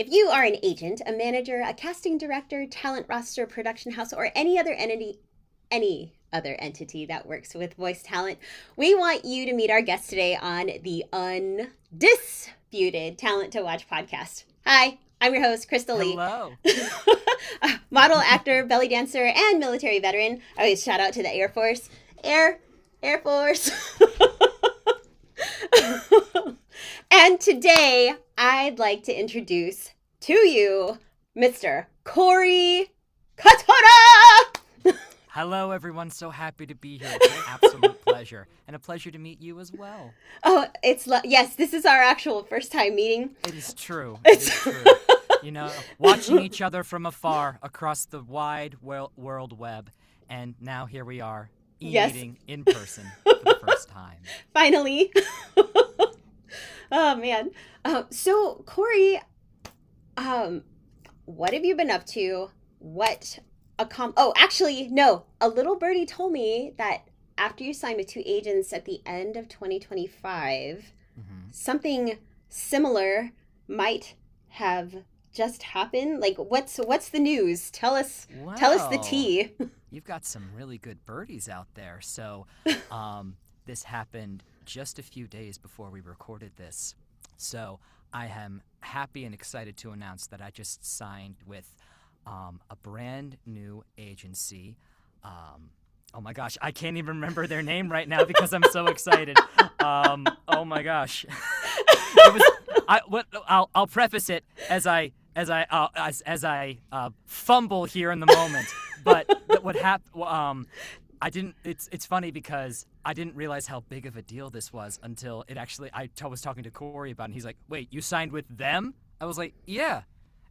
If you are an agent, a manager, a casting director, talent roster, production house, or any other entity that works with voice talent, we want you to meet our guest today on the Undisputed Talent to Watch podcast. Hi, I'm your host, Crystal Lee. Hello. Model, actor, belly dancer, and military veteran. I always shout out to the Air Force. Air Force. And today, I'd like to introduce to you Mr. Corey Katona. Hello, everyone. So happy to be here. It's an absolute pleasure. And a pleasure to meet you as well. Oh, yes, this is our actual first time meeting. It is true. It is true. You know, watching each other from afar across the wide world web. And now here we are, meeting in person for the first time. Finally. Oh, man. So, Corey, what have you been up to? Actually, no. A little birdie told me that after you signed with two agents at the end of 2025, something similar might have just happened. Like, what's the news? Tell us the tea. You've got some really good birdies out there. So, this happened just a few days before we recorded this. So I am happy and excited to announce that I just signed with a brand new agency. Oh my gosh, I can't even remember their name right now because I'm so excited. Oh my gosh. I'll preface it as I fumble here in the moment. But what happened? It's funny because I didn't realize how big of a deal this was until I was talking to Corey about it, and he's like, wait, you signed with them? I was like, yeah.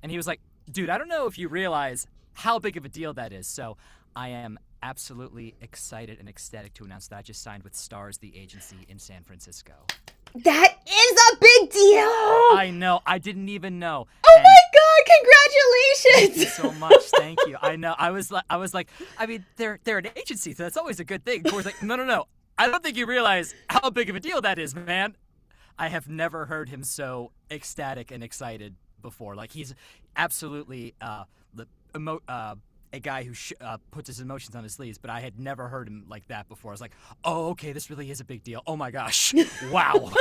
And he was like, dude, I don't know if you realize how big of a deal that is. So I am absolutely excited and ecstatic to announce that I just signed with Stars, the agency in San Francisco. That is a big deal! I know. I didn't even know. Oh my God, congratulations! Thank you so much. Thank you. I know. I was like, I mean, they're an agency, so that's always a good thing. Corey's like, no. I don't think you realize how big of a deal that is, man. I have never heard him so ecstatic and excited before. Like, he's absolutely a guy who puts his emotions on his sleeves, but I had never heard him like that before. I was like, oh, okay, this really is a big deal. Oh my gosh. Wow.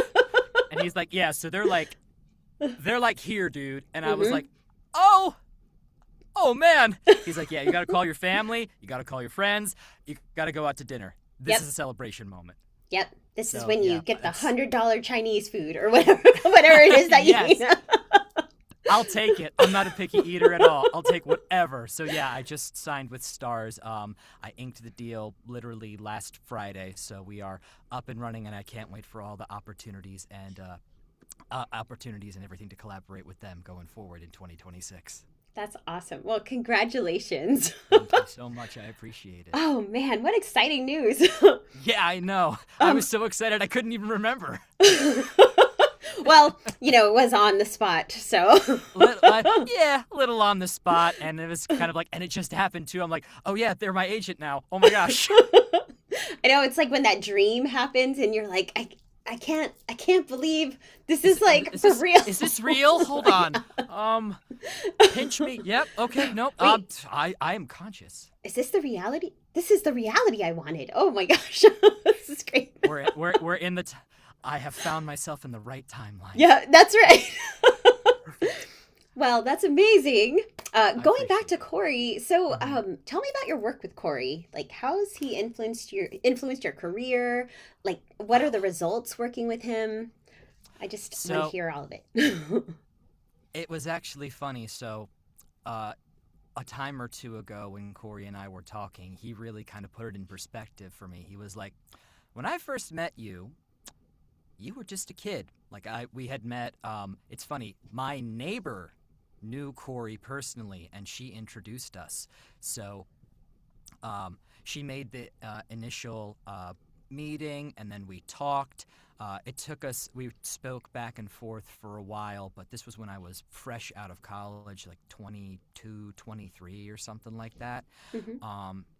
And he's like, yeah, so they're like here, dude. And I was like, oh man. He's like, yeah, you got to call your family. You got to call your friends. You got to go out to dinner. This is a celebration moment. Yep. This is when you get the $100 Chinese food or whatever it is that you eat. I'll take it. I'm not a picky eater at all. I'll take whatever. So yeah, I just signed with Stars. I inked the deal literally last Friday. So we are up and running, and I can't wait for all the opportunities and everything to collaborate with them going forward in 2026. That's awesome. Well, congratulations. Thank you so much. I appreciate it. Oh man, what exciting news. Yeah, I know. I was so excited I couldn't even remember. Well, it was on the spot, so. A little on the spot, and it was kind of like, and it just happened too. I'm like, oh yeah, they're my agent now. Oh my gosh. I know, it's like when that dream happens and you're like, I can't believe this is for real. Is this real? Hold on. Pinch me. Yep. Okay. Nope. I am conscious. Is this the reality? This is the reality I wanted. Oh my gosh. This is great. We're in the I have found myself in the right timeline. Yeah, that's right. Well, that's amazing. Going back to Corey, so tell me about your work with Corey. Like, how has he influenced your career? Like, what are the results working with him? I just want to hear all of it. It was actually funny. So, a time or two ago when Corey and I were talking, he really kind of put it in perspective for me. He was like, when I first met you, you were just a kid. We had met, it's funny, my neighbor knew Corey personally, and she introduced us. So she made the initial meeting, and then we talked. We spoke back and forth for a while, but this was when I was fresh out of college, like 22, 23 or something like that,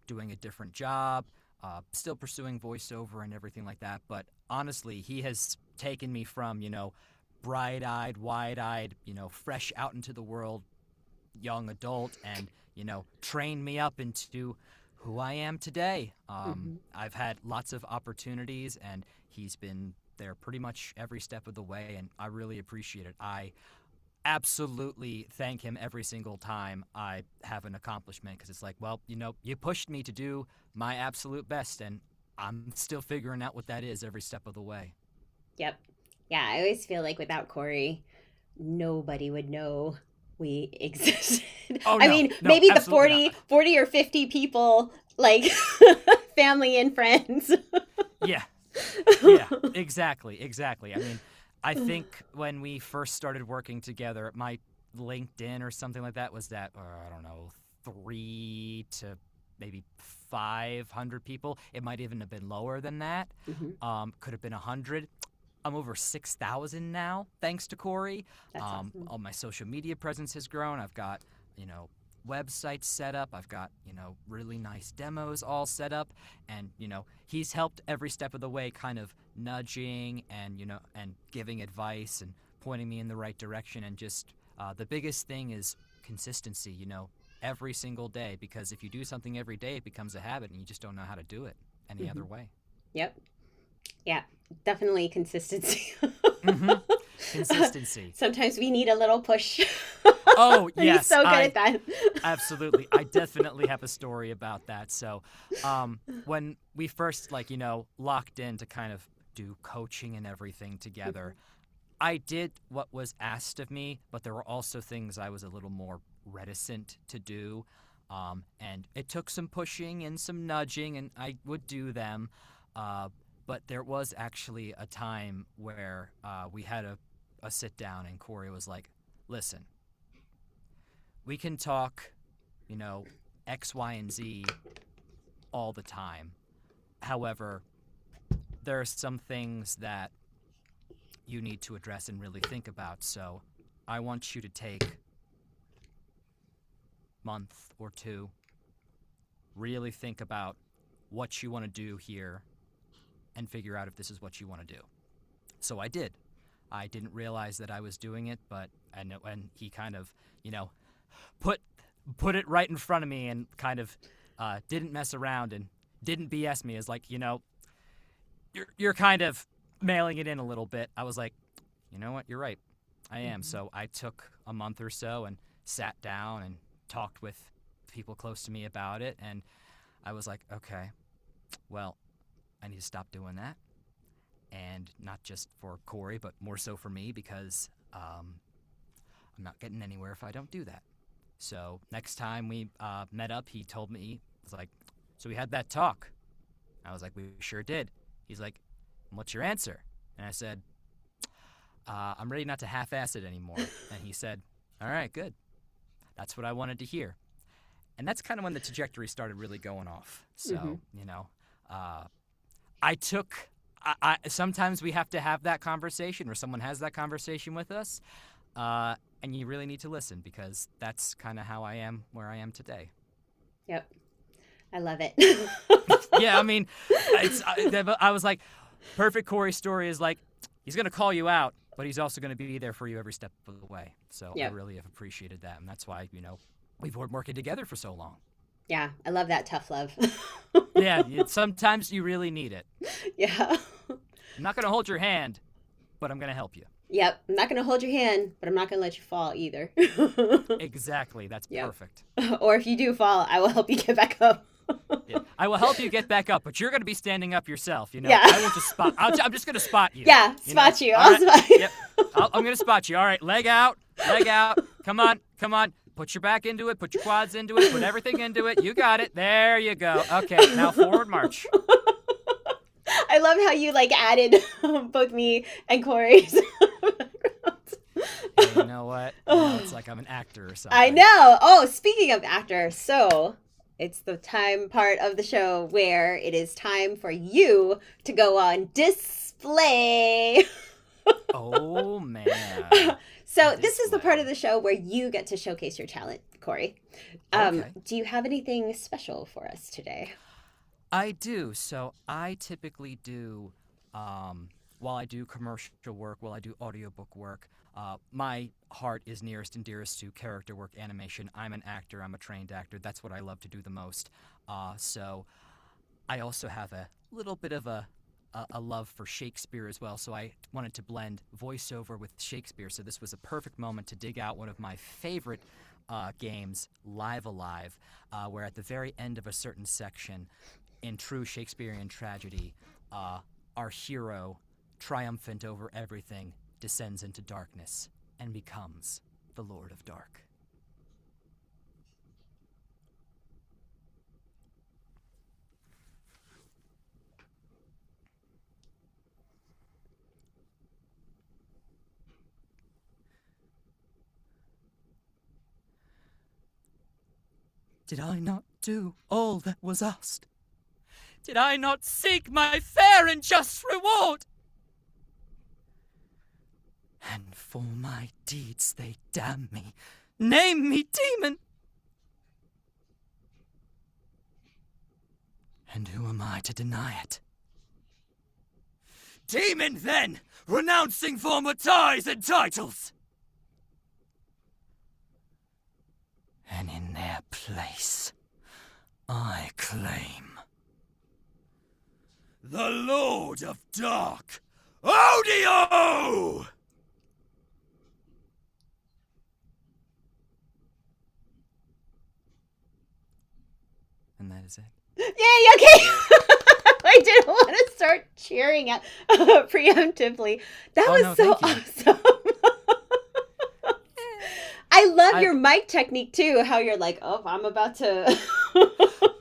doing a different job. Still pursuing voiceover and everything like that. But honestly, he has taken me from, bright-eyed, wide-eyed, fresh out into the world young adult, and trained me up into who I am today. I've had lots of opportunities, and he's been there pretty much every step of the way, and I really appreciate it. I absolutely thank him every single time I have an accomplishment, because it's like, well, you pushed me to do my absolute best, and I'm still figuring out what that is every step of the way. Yep. Yeah, I always feel like without Corey, nobody would know we existed. Oh, I no, mean, no, maybe the absolutely 40 or 50 people, like family and friends. Yeah, exactly. I mean, I think when we first started working together, my LinkedIn or something like that was that, I don't know, 3 to maybe 500 people. It might even have been lower than that. Could have been 100. I'm over 6,000 now, thanks to Corey. That's awesome. All my social media presence has grown. I've got, websites set up. I've got, really nice demos all set up. And, he's helped every step of the way, kind of nudging and, and giving advice and pointing me in the right direction. And just the biggest thing is consistency, every single day. Because if you do something every day, it becomes a habit, and you just don't know how to do it any other way. Yep. Yeah, definitely consistency. Consistency. Sometimes we need a little push. Oh, yes. He's so good at that. Absolutely. I definitely have a story about that. So when we first, locked in to kind of do coaching and everything together, I did what was asked of me, but there were also things I was a little more reticent to do. And it took some pushing and some nudging, and I would do them. But there was actually a time where we had a sit down, and Corey was like, listen, we can talk, X, Y, and Z all the time. However, there are some things that you need to address and really think about. So I want you to take a month or two, really think about what you want to do here, and figure out if this is what you want to do. So I did. I didn't realize that I was doing it, but and he kind of, put it right in front of me, and kind of didn't mess around and didn't BS me. As like, you're kind of mailing it in a little bit. I was like, you know what, you're right, I am. So I took a month or so and sat down and talked with people close to me about it, and I was like, okay, well, I need to stop doing that. And not just for Corey, but more so for me, because I'm not getting anywhere if I don't do that. So next time we met up, he told me, was like, so we had that talk. I was like, we sure did. He's like, what's your answer? And I said, I'm ready not to half-ass it anymore. And he said, all right, good. That's what I wanted to hear. And that's kind of when the trajectory started really going off. So, sometimes we have to have that conversation, or someone has that conversation with us, and you really need to listen, because that's kind of how I am where I am today. Yep. I love it. Yeah, I mean, I was like, perfect Corey story is like, he's going to call you out, but he's also going to be there for you every step of the way. So I really have appreciated that, and that's why, we've been working together for so long. Yeah, I love that tough love. Yeah, sometimes you really need it. Yeah. I'm not going to hold your hand, but I'm going to help you. Yep. I'm not going to hold your hand, but I'm not going to let you fall either. Exactly. That's perfect. Or if you do fall, I will help you get back up. Yeah. I will help you get back up, but you're going to be standing up yourself. Yeah. I won't just spot. I'm just going to spot you. Yeah, spot you. I'll spot you. Yep. I'm going to spot you. All right, leg out. Come on. Put your back into it. Put your quads into it. Put everything into it. You got it. There you go. Okay, now forward march. I love how you added both me and Corey's. Hey, you know what? It's like I'm an actor or something. I know. Oh, speaking of actor, so it's the time part of the show where it is time for you to go on display. Oh, man. So this is the part of the show where you get to showcase your talent, Corey. Okay. Do you have anything special for us today? I do. So I typically do while I do commercial work, while I do audiobook work, my heart is nearest and dearest to character work, animation. I'm an actor. I'm a trained actor. That's what I love to do the most. So I also have a little bit of a love for Shakespeare as well, so I wanted to blend voiceover with Shakespeare, so this was a perfect moment to dig out one of my favorite games, Live Alive, where at the very end of a certain section, in true Shakespearean tragedy, our hero, triumphant over everything, descends into darkness and becomes the Lord of Dark. Did I not do all that was asked? Did I not seek my fair and just reward? And for my deeds they damn me, name me demon. And who am I to deny it? Demon, then, renouncing former ties and titles. And in their place, I claim the Lord of Dark, Odio! And that is it. Yay, okay! I didn't want to start cheering at preemptively. That was so awesome. I love your mic technique, too, how you're like, oh, I'm about to...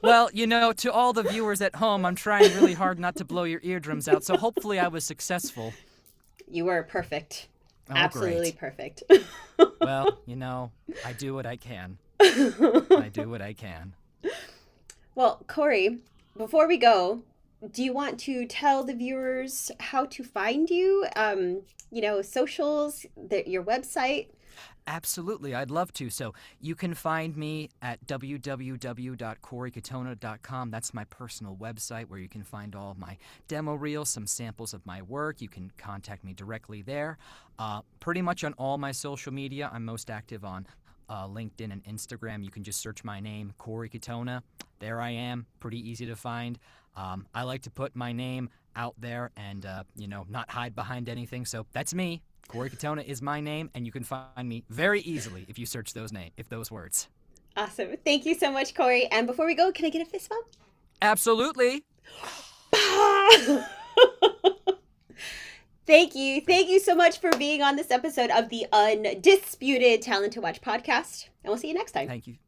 Well, you know, to all the viewers at home, I'm trying really hard not to blow your eardrums out, so hopefully I was successful. You were perfect. Oh, absolutely great. Perfect. Well, you know, I do what I can. I do what I can. Well, Corey, before we go, do you want to tell the viewers how to find you? Socials, your website? Absolutely, I'd love to. So you can find me at www.coreykatona.com. That's my personal website where you can find all of my demo reels, some samples of my work. You can contact me directly there. Pretty much on all my social media, I'm most active on LinkedIn and Instagram. You can just search my name, Corey Katona. There I am, pretty easy to find. I like to put my name out there and, not hide behind anything. So that's me. Corey Katona is my name, and you can find me very easily if you search those words. Awesome. Thank you so much, Corey. And before we go, can I get a fist bump? Absolutely. Thank you. Thank you so much for being on this episode of the Undisputed Talent to Watch podcast. And we'll see you next time. Thank you.